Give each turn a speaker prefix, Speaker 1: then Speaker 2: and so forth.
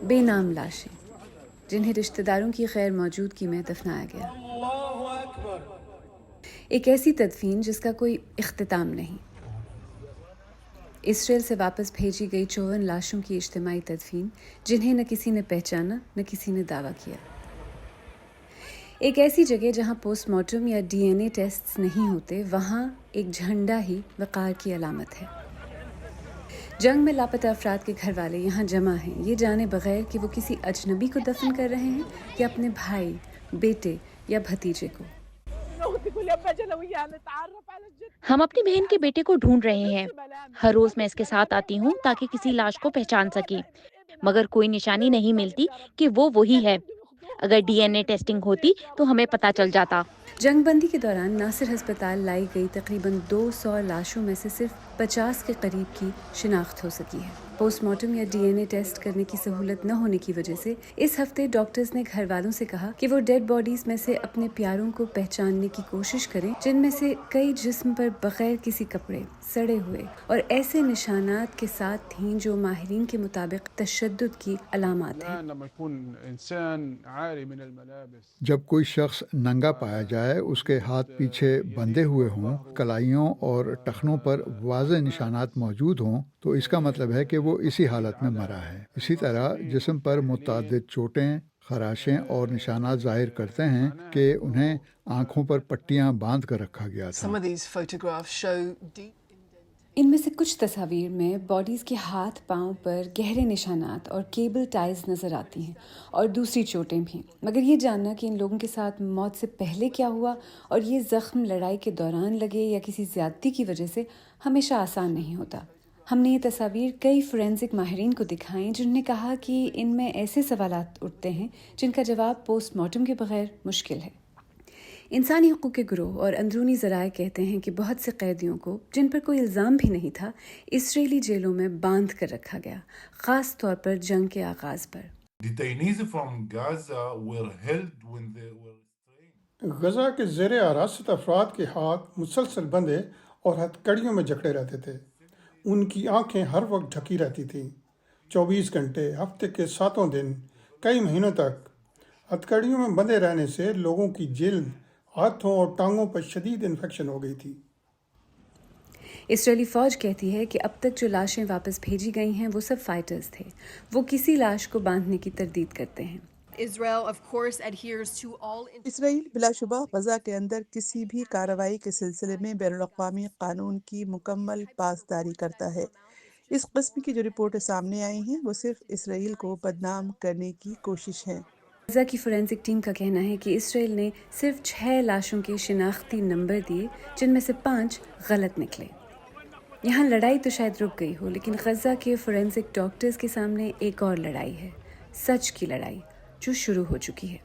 Speaker 1: بے نام لاشیں جنہیں رشتہ داروں کی غیر موجودگی میں دفنایا گیا، ایک ایسی تدفین جس کا کوئی اختتام نہیں۔ اسرائیل سے واپس بھیجی گئی 54 لاشوں کی اجتماعی تدفین جنہیں نہ کسی نے پہچانا نہ کسی نے دعویٰ کیا۔ ایک ایسی جگہ جہاں پوسٹ مارٹم یا ڈی این اے ٹیسٹس نہیں ہوتے، وہاں ایک جھنڈا ہی وقار کی علامت ہے۔ جنگ میں لاپتہ افراد کے گھر والے یہاں جمع ہیں، یہ جانے بغیر کہ وہ کسی اجنبی کو دفن کر رہے ہیں یا اپنے بھائی، بیٹے یا بھتیجے کو۔
Speaker 2: ہم اپنی بہن کے بیٹے کو ڈھونڈ رہے ہیں۔ ہر روز میں اس کے ساتھ آتی ہوں تاکہ کسی لاش کو پہچان سکے، مگر کوئی نشانی نہیں ملتی کہ وہ وہی ہے۔ اگر ڈی این اے ٹیسٹنگ ہوتی تو ہمیں پتہ چل جاتا۔
Speaker 1: جنگ بندی کے دوران ناصر ہسپتال لائی گئی تقریباً 200 لاشوں میں سے صرف 50 کے قریب کی شناخت ہو سکی ہے۔ پوسٹ مارٹم یا ڈی این اے ٹیسٹ کرنے کی سہولت نہ ہونے کی وجہ سے اس ہفتے ڈاکٹرز نے گھر والوں سے کہا کہ وہ ڈیڈ باڈیز میں سے اپنے پیاروں کو پہچاننے کی کوشش کریں جن میں سے کئی جسم پر بغیر کسی کپڑے، سڑے ہوئے اور ایسے نشانات کے ساتھ تھیں جو ماہرین کے مطابق تشدد کی علامات ہیں۔
Speaker 3: جب کوئی شخص ننگا پایا جائے، اس کے ہاتھ پیچھے بندھے ہوئے ہوں، کلائیوں اور ٹخنوں پر واضح نشانات موجود ہوں، تو اس کا مطلب ہے کہ وہ اسی حالت میں مرا ہے۔ اسی طرح جسم پر متعدد چوٹیں، خراشیں اور نشانات ظاہر کرتے ہیں کہ انہیں آنکھوں پر پٹیاں باندھ کر رکھا گیا تھا۔
Speaker 1: ان میں سے کچھ تصاویر میں باڈیز کے ہاتھ پاؤں پر گہرے نشانات اور کیبل ٹائز نظر آتی ہیں اور دوسری چوٹیں بھی، مگر یہ جاننا کہ ان لوگوں کے ساتھ موت سے پہلے کیا ہوا اور یہ زخم لڑائی کے دوران لگے یا کسی زیادتی کی وجہ سے ہمیشہ آسان نہیں ہوتا۔ ہم نے یہ تصاویر کئی فورینزک ماہرین کو دکھائیں جنہوں نے کہا کہ ان میں ایسے سوالات اٹھتے ہیں جن کا جواب پوسٹ مارٹم کے بغیر مشکل ہے۔ انسانی حقوق کے گروہ اور اندرونی ذرائع کہتے ہیں کہ بہت سے قیدیوں کو، جن پر کوئی الزام بھی نہیں تھا، اسرائیلی جیلوں میں باندھ کر رکھا گیا، خاص طور پر جنگ کے آغاز پر۔
Speaker 4: غزہ کے زیر حراست افراد کے ہاتھ مسلسل بندھے اور ہتھکڑیوں میں جکڑے رہتے تھے۔ ان کی آنکھیں ہر وقت ڈھکی رہتی تھیں، 24 گھنٹے، ہفتے کے 7 دن، کئی مہینوں تک۔ ہتھکڑیوں میں بندھے رہنے سے لوگوں کی جلد، ہاتھوں اور ٹانگوں پر شدید انفیکشن ہو گئی تھی۔
Speaker 1: اسرائیلی فوج کہتی ہے کہ اب تک جو لاشیں واپس بھیجی گئی ہیں وہ سب فائٹرز تھے۔ وہ کسی لاش کو باندھنے کی تردید کرتے ہیں۔
Speaker 5: اسرائیل بلا شبہ غزہ کے اندر کسی بھی کارروائی کے سلسلے میں بین الاقوامی قانون کی مکمل پاسداری کرتا ہے۔ اس قسم کی جو رپورٹیں سامنے آئی ہیں وہ صرف اسرائیل کو بدنام کرنے کی کوشش ہے۔
Speaker 1: غزہ کی فورینزک ٹیم کا کہنا ہے کہ اسرائیل نے صرف 6 لاشوں کے شناختی نمبر دیے جن میں سے 5 غلط نکلے۔ یہاں لڑائی تو شاید رک گئی ہو، لیکن غزہ کے فورینزک ڈاکٹرز کے سامنے ایک اور لڑائی ہے، سچ کی لڑائی جو شروع ہو چکی ہے۔